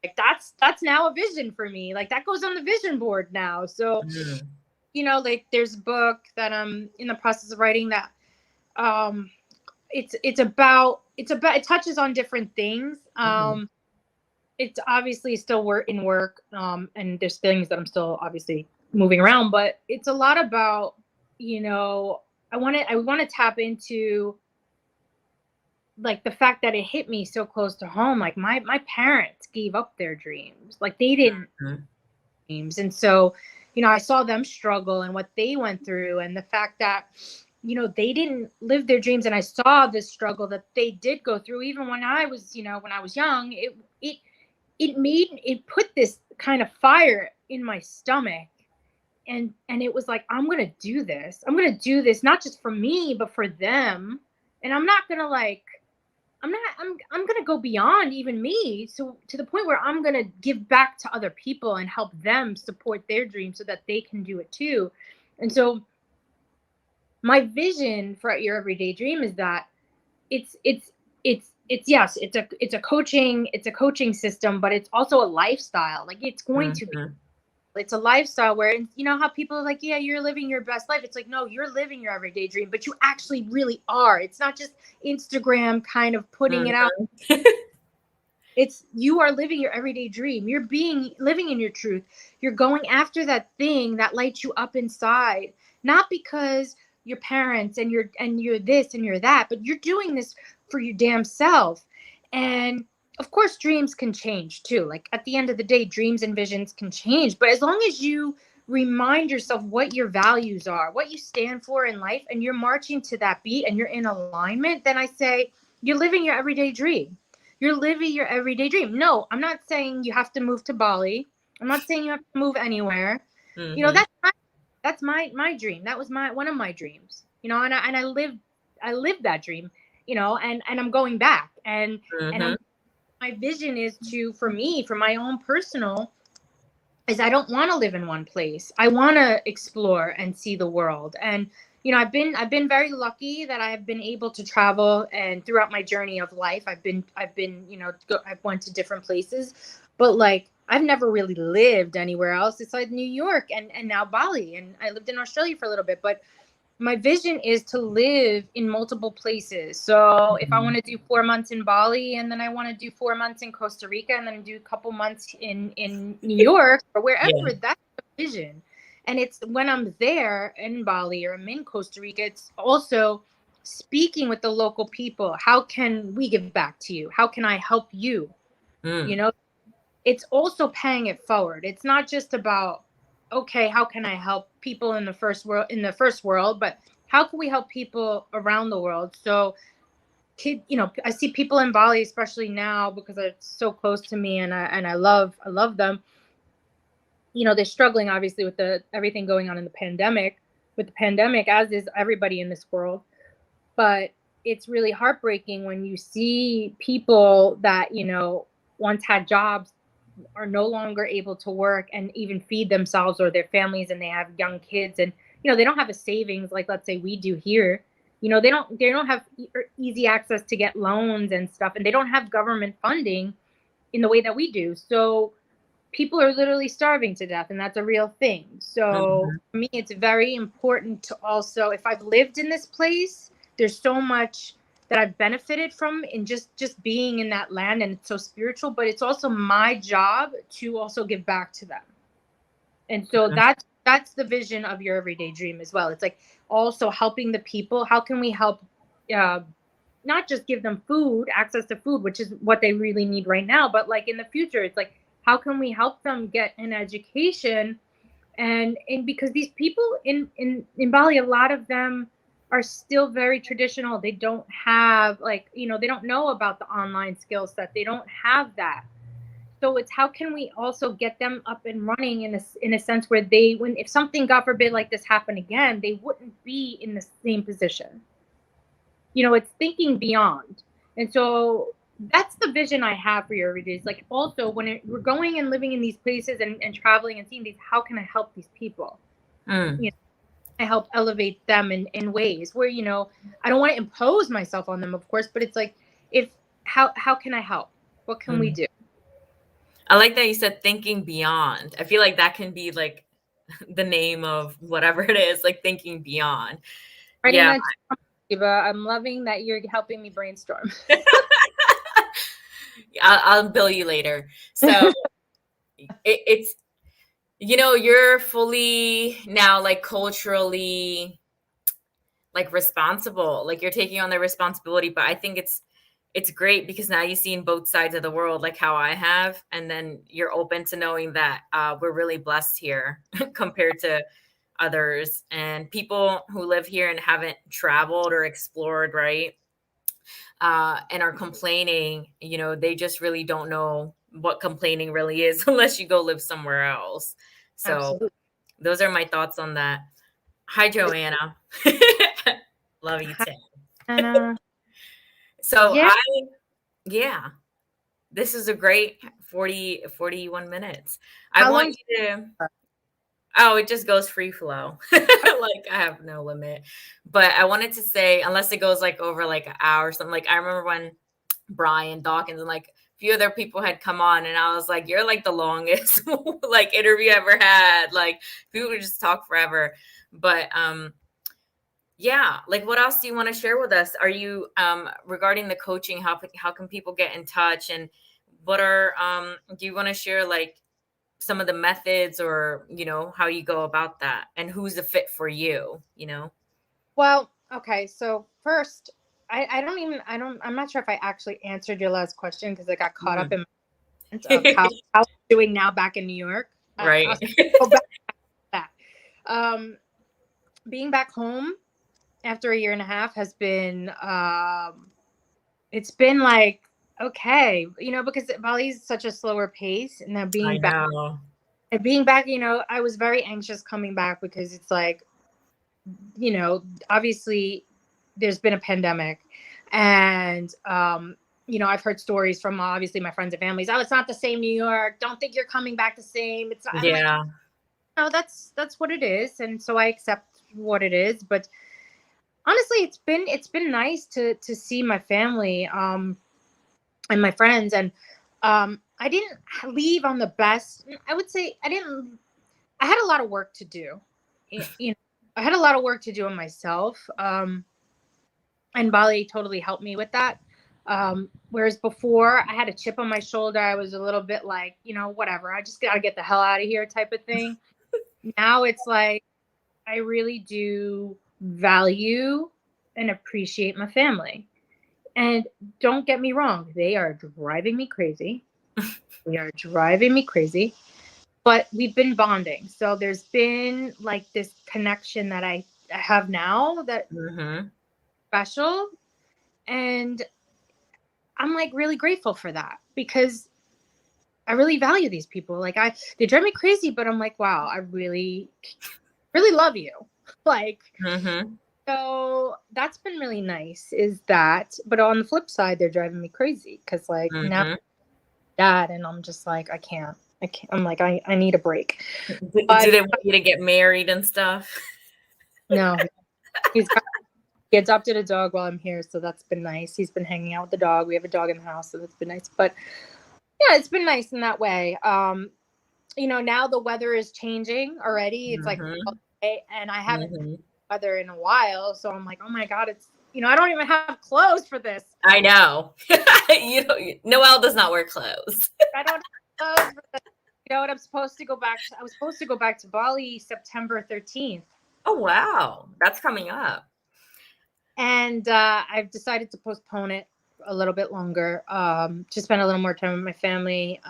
like that's now a vision for me. Like that goes on the vision board now. So, Mhm. like there's a book that I'm in the process of writing that um it touches on different things. Mhm. It's obviously still work and there's things that I'm still obviously moving around, but it's a lot about, I want to tap into like the fact that it hit me so close to home. Like my parents gave up their dreams. Like they didn't Mhm. dreams. And so, I saw them struggle and what they went through, and the fact that, they didn't live their dreams. And I saw this struggle that they did go through, even when I was, when I was young. It put this kind of fire in my stomach. And it was like, I'm going to do this. I'm going to do this, not just for me, but for them. And I'm not going to like, I'm going to go beyond even me. So to the point where I'm going to give back to other people and help them support their dreams so that they can do it too. And so my vision for Your Everyday Dream is that it's yes, it's a coaching system, but it's also a lifestyle. Like it's going to be, Mhm. it's a lifestyle where, how people are like, yeah, you're living your best life. It's like, no, you're living your everyday dream, but you actually really are. It's not just Instagram kind of putting it out. Mhm. It's, you are living your everyday dream. You're living in your truth. You're going after that thing that lights you up inside, not because your parents and you're this and you're that, but you're doing this for your damn self. And of course, dreams can change too. Like at the end of the day, dreams and visions can change, but as long as you remind yourself what your values are, what you stand for in life, and you're marching to that beat and you're in alignment, then I say you're living your everyday dream. You're living your everyday dream. No, I'm not saying you have to move to Bali. I'm not saying you have to move anywhere. Mhm. That's my dream. That was my one of my dreams. And I lived that dream. And I'm going back. And Mhm. my vision is to, for me, for my own personal, is I don't want to live in one place. I want to explore and see the world. And I've been very lucky that I have been able to travel, and throughout my journey of life, I've been I've went to different places, but like I've never really lived anywhere else besides New York and now Bali, and I lived in Australia for a little bit, but my vision is to live in multiple places. So if I want Mhm. to do 4 months in Bali, and then I want to do 4 months in Costa Rica, and then do a couple months in New York or Yeah. wherever, that's the vision. And it's when I'm there in Bali or I'm in Costa Rica, it's also speaking with the local people. How can we give back to you? How can I help you? You Mm. know, it's also paying it forward. It's not just about, okay, how can I help people in the first world, but how can we help people around the world? So I see people in Bali, especially now because it's so close to me, and I love them. They're struggling obviously with the everything going on in the pandemic, as is everybody in this world. But it's really heartbreaking when you see people that, once had jobs, are no longer able to work and even feed themselves or their families, and they have young kids, and they don't have a savings like, let's say, we do here. They don't have easy access to get loans and stuff, and they don't have government funding in the way that we do. So people are literally starving to death, and that's a real thing. So Mhm. for me, it's very important to also, if I've lived in this place, there's so much that I've benefited from in just being in that land, and it's so spiritual, but it's also my job to also give back to them. And so that's the vision of Your Everyday Dream as well. It's like also helping the people. How can we help, uh, not just give them food, access to food, which is what they really need right now, but like in the future, it's like how can we help them get an education? And because these people in Bali, a lot of them are still very traditional. They don't have, like, they don't know about the online skill set. They don't have that. So it's, how can we also get them up and running in a sense where they, when, if something, God forbid, like this happened again, they wouldn't be in the same position. It's thinking beyond. And so that's the vision I have for your videos. Like, also, when we're going and living in these places and traveling and seeing these, how can I help these people? I help elevate them in ways where, I don't want to impose myself on them, of course, but it's like, how can I help? What can we do? I like that you said thinking beyond. I feel like that can be like the name of whatever it is, like thinking beyond. Writing Yeah. that, Eva, I'm loving that you're helping me brainstorm. I'll bill you later. So it's, you're fully now like culturally like responsible, like you're taking on the responsibility. But I think it's great because now you've seen both sides of the world, like how I have, and then you're open to knowing that we're really blessed here compared to others, and people who live here and haven't traveled or explored, right? And are complaining, they just really don't know what complaining really is unless you go live somewhere else. So Absolutely. those are my thoughts on that. Hi, Joanna. Love you too. And So yeah, yeah, this is a great 41 minutes. I how want long? you to, oh, it just goes free flow. Like I have no limit. But I wanted to say, unless it goes like over like an hour or something, like I remember when Brian Dawkins and like a few other people had come on, and I was like, you're like the longest like interview I ever had. Like people would just talk forever. But yeah, like what else do you want to share with us? Are you regarding the coaching, how can people get in touch, and what are do you want to share like some of the methods, or how you go about that, and who's a fit for you? Well, okay. So first, I'm not sure if I actually answered your last question because I got caught up in of how I'm doing now back in New York. Right. I'll go back to that. Being back home after a year and a half has been, it's been like, okay, because Bali is such a slower pace, and now I know. being back, I was very anxious coming back because it's like, obviously there's been a pandemic, and I've heard stories from obviously my friends and families. Oh, it's not the same New York. Don't think you're coming back the same. It's not. I'm like, Yeah. no, that's what it is, and so I accept what it is. But honestly, it's been nice to see my family and my friends, and I didn't leave on the best. I would say I didn't. I had a lot of work to do. I had a lot of work to do on myself. And Bali totally helped me with that. Whereas before, I had a chip on my shoulder. I was a little bit like, whatever. I just got to get the hell out of here type of thing. Now it's like, I really do value and appreciate my family. And don't get me wrong, they are driving me crazy. They are driving me crazy. But we've been bonding. So there's been like this connection that I have now that special. And I'm like really grateful for that because I really value these people. Like they drive me crazy, but I'm like, wow, I really, really love you. Like, so that's been really nice is that, but on the flip side, they're driving me crazy because like now dad, and I'm just like, I can't. I'm like, I need a break. Do they want you to get married and stuff? No, he adopted a dog while I'm here, so that's been nice. He's been hanging out with the dog. We have a dog in the house, so that's been nice. But yeah, it's been nice in that way. Now the weather is changing already. It's like, and I haven't had weather in a while, so I'm like, oh my god, it's I don't even have clothes for this. I know. Noelle does not wear clothes. I don't have clothes for this. What I'm supposed to go back to? I was supposed to go back to Bali September 13th. Oh wow, that's coming up. And I've decided to postpone it a little bit longer, to spend a little more time with my family.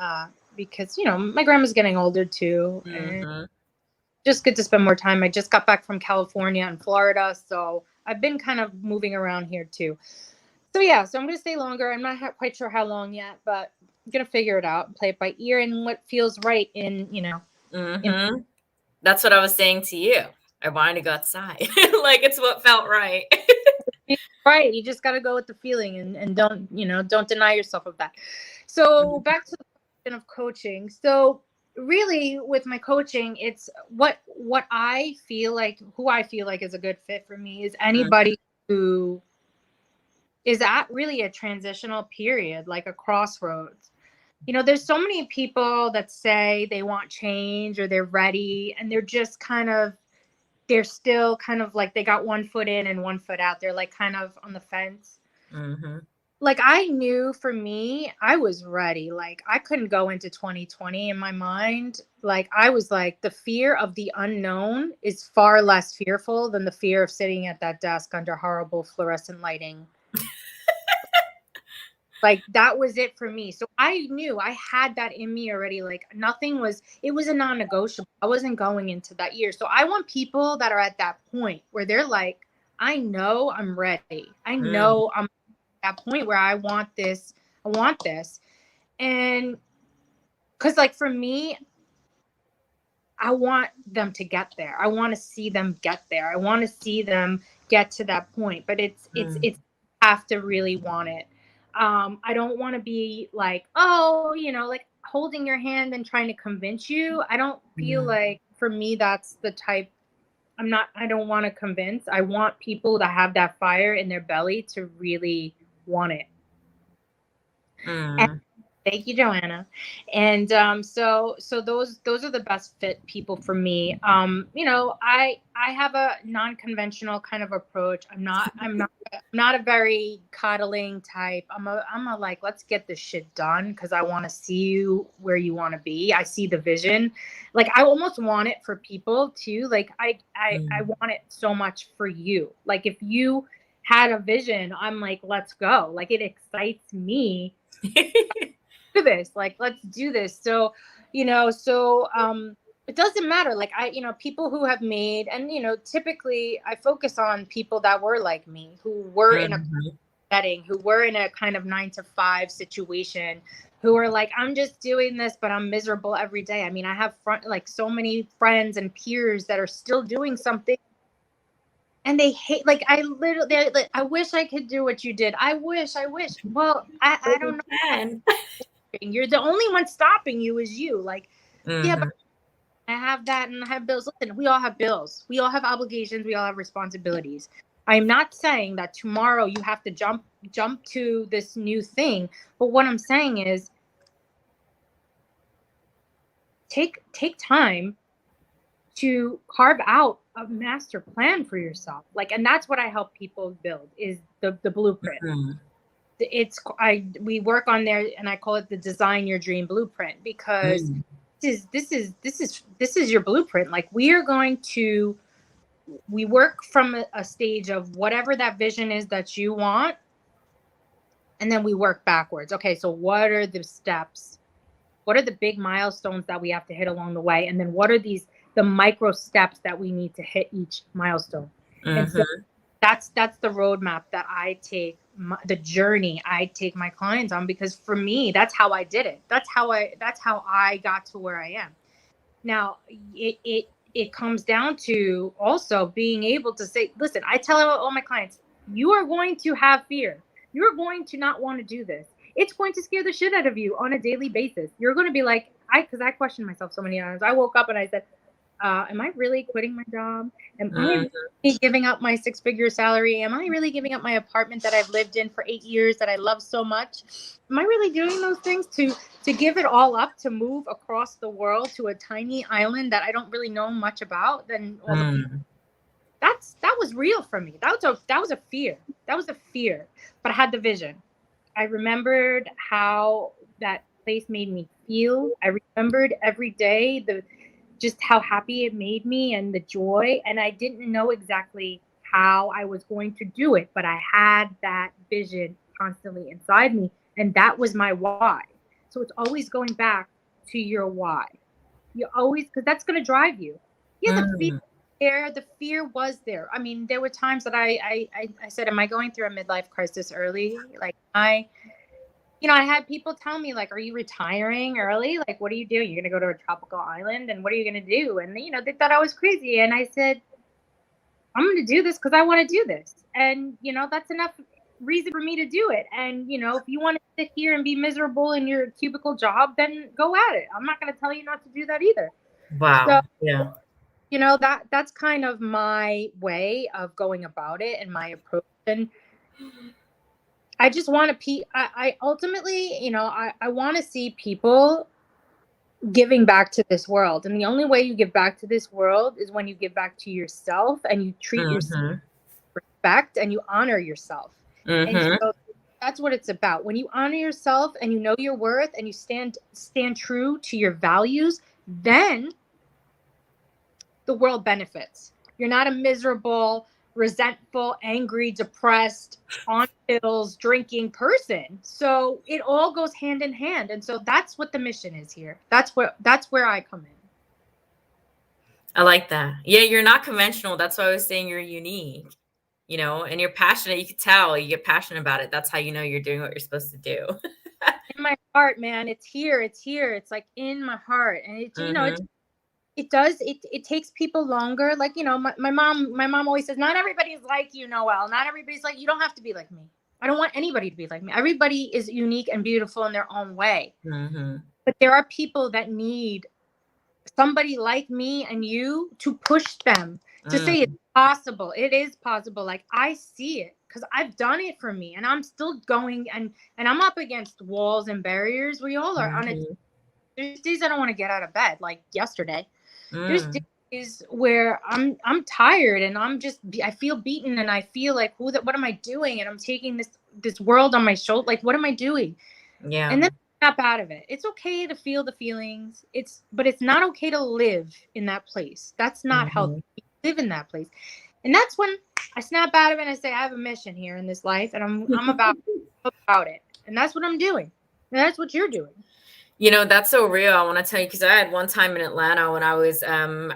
because, you know, my grandma's getting older too. And Mhm. just good to spend more time. I just got back from California and Florida, so I've been kind of moving around here too. So yeah, so I'm gonna stay longer. I'm not quite sure how long yet, but I'm gonna figure it out and play it by ear and what feels right in, you know, in Mhm. That's what I was saying to you. I wanted to go outside. Like, it's what felt right. right. You just gotta go with the feeling and don't, you know, don't deny yourself of that. So Mhm. back to the question of coaching. So really with my coaching, it's what I feel like, who I feel like is a good fit for me is Mm, anybody who is at really a transitional period, like a crossroads. You know, there's so many people that say they want change or they're ready, and they're just kind of, they're still kind of like they got one foot in and one foot out. They're like kind of on the fence. mhm. Like I knew for me, I was ready. Like I couldn't go into 2020 in my mind. Like I was like, the fear of the unknown is far less fearful than the fear of sitting at that desk under horrible fluorescent lighting. Like that was it for me. So I knew I had that in me already. Like nothing was, it was a non-negotiable. I wasn't going into that year. So I want people that are at that point where they're like, I know I'm ready. I Mm, know I'm at that point where I want this. I want this. And because like for me, I want them to get there. I want to see them get there. I want to see them get to that point. But mm, it's have to really want it. I don't want to be like, oh, you know, like holding your hand and trying to convince you. I don't feel mm, like for me that's the type. I'm not. I don't want to convince. I want people to have that fire in their belly to really want it. mm, Thank you, Joanna. And so those are the best fit people for me. You know, I have a non-conventional kind of approach. I'm not a very coddling type. I'm a like, let's get this shit done because I want to see you where you want to be. I see the vision. Like I almost want it for people too. Like I mm. want it so much for you. Like if you had a vision, I'm like, let's go. Like it excites me do this, like let's do this. So you know, it doesn't matter, like I, you know, people who have made, and you know, typically I focus on people that were like me, who were in a Mhm, setting, who were in a kind of 9 to 5 situation, who are like, I'm just doing this but I'm miserable every day. I mean, I have like so many friends and peers that are still doing something and they hate, like I literally, like, I wish I could do what you did. I wish. Well, I but don't you know. can. You're the only one stopping you is you. Like, yeah, but Mhm, I have that and I have bills. Listen, we all have bills. We all have obligations. We all have responsibilities. I'm not saying that tomorrow you have to jump to this new thing, but what I'm saying is take time to carve out a master plan for yourself. Like, and that's what I help people build is the blueprint. mhm, It's I we work on there and I call it the design your dream blueprint because mm, this is your blueprint. Like we work from a stage of whatever that vision is that you want, and then we work backwards. Okay, so what are the steps? What are the big milestones that we have to hit along the way? And then what are the micro steps that we need to hit each milestone? And so mhm, that's the roadmap that I take, the journey I take my clients on, because for me, that's how I did it. That's how I got to where I am. Now, it comes down to also being able to say, listen, I tell all my clients, you are going to have fear. You're going to not want to do this. It's going to scare the shit out of you on a daily basis. You're going to be like, because I questioned myself so many times. I woke up and I said, am I really quitting my job? Am I mhm, really giving up my 6-figure salary? Am I really giving up my apartment that I've lived in for 8 years that I love so much? Am I really doing those things to give it all up to move across the world to a tiny island that I don't really know much about than all the people? mm, That was real for me. That was a fear. That was a fear. But I had the vision. I remembered how that place made me feel. I remembered every day the just how happy it made me and the joy. And I didn't know exactly how I was going to do it, but I had that vision constantly inside me. And that was my why. So it's always going back. to your why. You always, because that's going to drive you. Yeah, the fear Mm. there, the fear was there. I mean, there were times that I said, am I going through a midlife crisis early? Like I had people tell me like, are you retiring early? Like, what are you doing? You're going to go to a tropical island and what are you going to do? And, they thought I was crazy. And I said, I'm going to do this because I want to do this. And, that's enough reason for me to do it. And, if you want to sit here and be miserable in your cubicle job, then go at it. I'm not going to tell you not to do that either. So, Wow. Yeah. that's kind of my way of going about it and my approach. And I just want to, I ultimately, I want to see people giving back to this world. And the only way you give back to this world is when you give back to yourself and you treat yourself Mm-hmm. with respect and you honor yourself. And Mm-hmm. so that's what it's about. When you honor yourself and you know your worth and you stand true to your values, then the world benefits. You're not a miserable, resentful, angry, depressed, on pills, drinking person. So it all goes hand in hand. And so that's what the mission is here. That's where I come in. I like that. Yeah, you're not conventional. That's why I was saying you're unique, and you're passionate. You could tell you get passionate about it. That's how you know you're doing what you're supposed to do. In my heart, man, it's here. It's here. It's like in my heart. And Mm-hmm. it does, it takes people longer. Like, my mom always says, not everybody's like you, Noel. Not everybody's like, you don't have to be like me. I don't want anybody to be like me. Everybody is unique and beautiful in their own way. Mm-hmm. But there are people that need somebody like me and you to push them to say it's possible. It is possible. Like I see it because I've done it for me and I'm still going and I'm up against walls and barriers. We all are on a, Mm-hmm. there's days I don't want to get out of bed like yesterday. There's Mm. days where I'm tired and I feel beaten and I feel like what am I doing? And I'm taking this world on my shoulder. Like what am I doing? Yeah. And then snap out of it. It's okay to feel the feelings. But it's not okay to live in that place. That's not Mm-hmm. healthy. Live in that place. And that's when I snap out of it and I say, I have a mission here in this life and I'm about it. And that's what I'm doing. And that's what you're doing. That's so real. I want to tell you because I had one time in Atlanta when I was I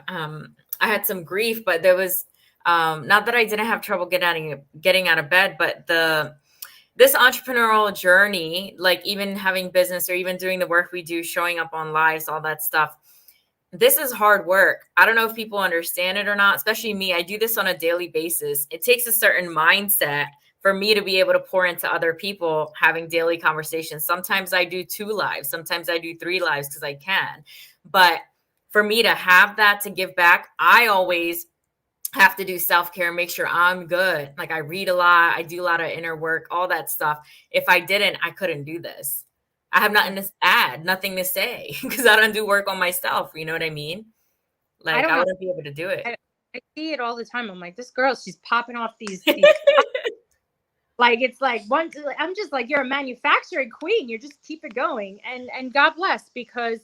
had some grief, but there was not that I didn't have trouble getting out of bed, but this entrepreneurial journey, like even having business or even doing the work we do, showing up on lives, all that stuff. This is hard work. I don't know if people understand it or not, especially me. I do this on a daily basis. It takes a certain mindset for me to be able to pour into other people having daily conversations. Sometimes I do 2 lives, sometimes I do 3 lives because I can. But for me to have that to give back, I always have to do self-care, make sure I'm good. Like I read a lot, I do a lot of inner work, all that stuff. If I didn't, I couldn't do this. I have nothing to add, nothing to say because I don't do work on myself. You know what I mean? I Like don't I know. wouldn't be able to do it. I see it all the time. I'm like, this girl, she's popping off these like it's like one I'm just like, you're a manufacturing queen. You just keep it going. And God bless, because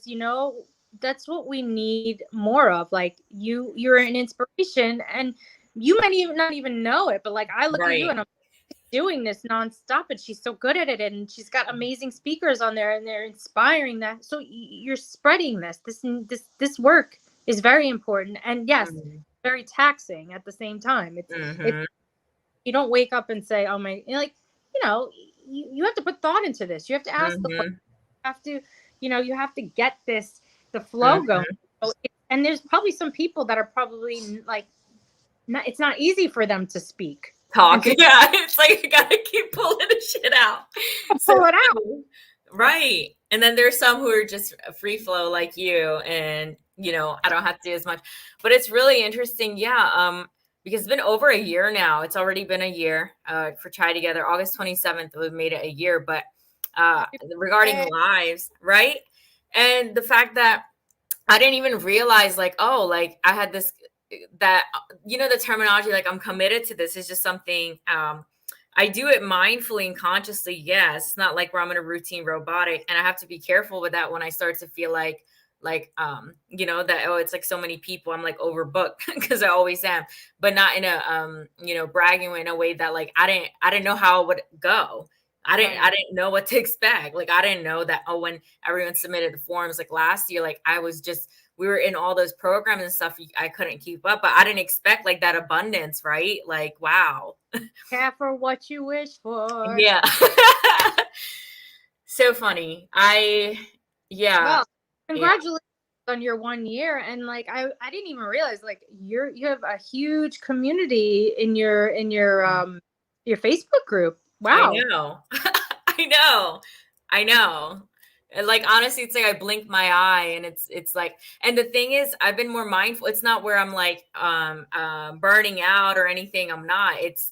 that's what we need more of. Like you're an inspiration and you might even not even know it, but like I look at you Right. and I'm doing this nonstop and she's so good at it and she's got amazing speakers on there and they're inspiring that. So you're spreading this work is very important and yes, very taxing at the same time. It's Mm-hmm. you don't wake up and say, oh my, like, you have to put thought into this. You have to ask the question. Mm-hmm. You have to, you have to get the flow going. Mm-hmm. So and there's probably some people that are probably like, it's not easy for them to speak and Talk. to Yeah. It's like you gotta keep pulling the shit out. So pull it out. right. And then there's some who are just free flow like you and I don't have to do as much. But it's really interesting, yeah. Because it's been over a year now. It's already been a year for Try Together. August 27th, we've made it a year. But regarding Hey, lives, right? And the fact that I didn't even realize like, oh, like I had this that the terminology, like I'm committed to this is just something I do it mindfully and consciously. Yes. It's not like where I'm in a routine robotic. And I have to be careful with that when I start to feel that, oh, it's like so many people, I'm like overbooked because I always am, but not in a, bragging way, in a way that like, I didn't know how it would go. I didn't know what to expect. Like, I didn't know that, oh, when everyone submitted the forms, like last year, like we were in all those programs and stuff. I couldn't keep up, but I didn't expect like that abundance, right? Like, wow. Careful what you wish for. Yeah. So funny. Yeah. Well, congratulations on your 1 year. And like, I didn't even realize like you have a huge community in your Facebook group. I Wow. know. I know. I know. And like, honestly, it's like I blink my eye and it's like, and the thing is, I've been more mindful. It's not where I'm like burning out or anything. I'm not. It's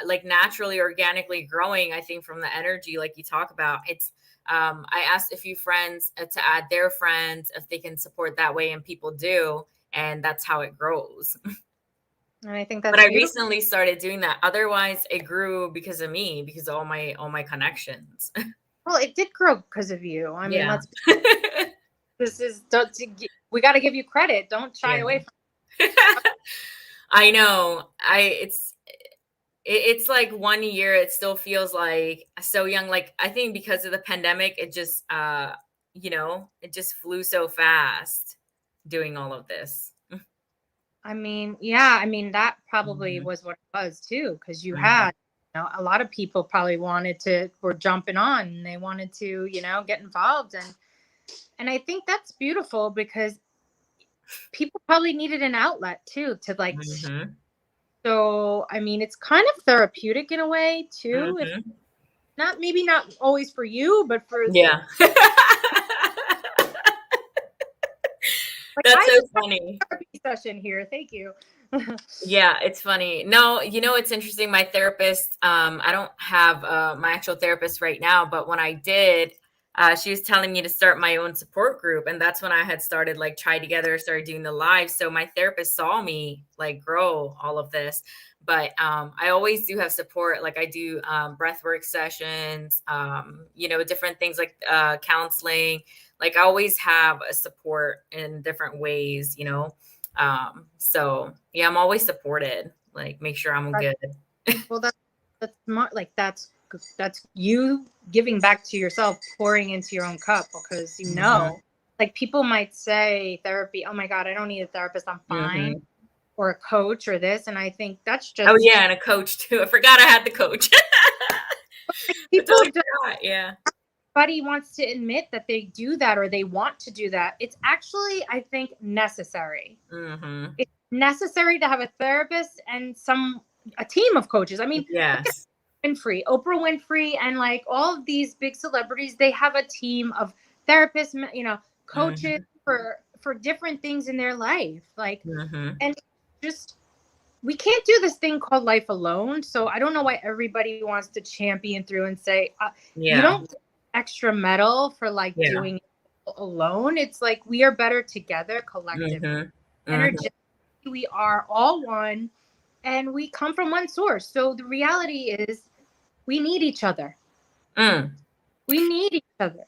like naturally, organically growing, I think, from the energy like you talk about. It's I asked a few friends to add their friends if they can support that way, and people do, and that's how it grows. And I think But that's I beautiful. recently started doing that. Otherwise, it grew because of me, because of all my connections. Well, it did grow because of you. I mean, Yeah. we got to give you credit. Don't shy Yeah. away from I know. It's like 1 year. It still feels like so young. Like, I think because of the pandemic, it just it just flew so fast doing all of this. I mean, yeah, I mean, that probably Mhm. was what it was too, because you Mhm. had, a lot of people probably were jumping on and they wanted to, get involved. And I think that's beautiful because people probably needed an outlet too to like, Mhm. so I mean, it's kind of therapeutic in a way too. If Mhm. not, maybe not always for you, but for Yeah. like, That's I so just had funny. a therapy session here. Thank you. Yeah, it's funny. No, it's interesting. My therapist, I don't have my actual therapist right now, but when I did, she was telling me to start my own support group. And that's when I had started like Try Together, started doing the live. So my therapist saw me like grow all of this. But I always do have support. Like, I do breath work sessions, different things like counseling. Like, I always have a support in different ways. So yeah, I'm always supported. Like, make sure I'm good. Well, that's smart. Like that's you giving back to yourself, pouring into your own cup because Mhm. like people might say therapy. Oh my God, I don't need a therapist. I'm fine, Mhm. or a coach, or this. And I think that's Oh just yeah, and a coach too. I forgot I had the coach. I people. totally forgot. Yeah. Nobody wants to admit that they do that or they want to do that. It's actually, I think, necessary. Mhm. It's necessary to have a therapist and a team of coaches. I mean, Yes. Oprah Winfrey, and like all of these big celebrities, they have a team of therapists, coaches Mhm. for different things in their life. Like, Mhm. and just we can't do this thing called life alone. So I don't know why everybody wants to champion through and say you Yeah. don't get extra medal for like Yeah. doing it alone. It's like we are better together, collective, Mhm. Mhm. energetically. We are all one, and we come from one source. So the reality is we need each other. Mm. We need each other.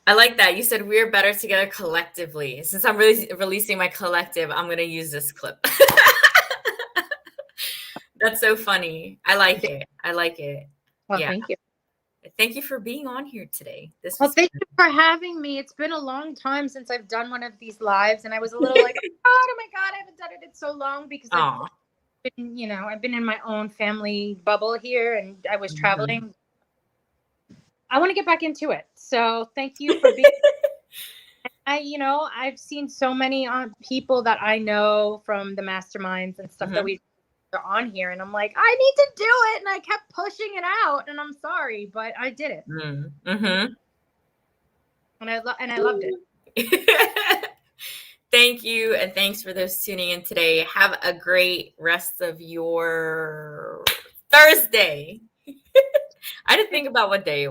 I like that. You said we're better together collectively. Since I'm really releasing my collective, I'm gonna use this clip. That's so funny. I like it. I like it. Well, Yeah. thank you. Thank you for being on here today. This Well, was thank you for having me. It's been a long time since I've done one of these lives, and I was a little like, oh my God, I haven't done it in so long because Aw. I've been in my own family bubble here, and I was Mhm. traveling. I want to get back into it. So thank you for being. I've seen so many people that I know from the masterminds and stuff that Mhm. we are on here, and I'm like, I need to do it, and I kept pushing it out, and I'm sorry, but I did it, Mm. Mhm. and I loved it. Thank you, and thanks for those tuning in today. Have a great rest of your Thursday. I didn't think about what day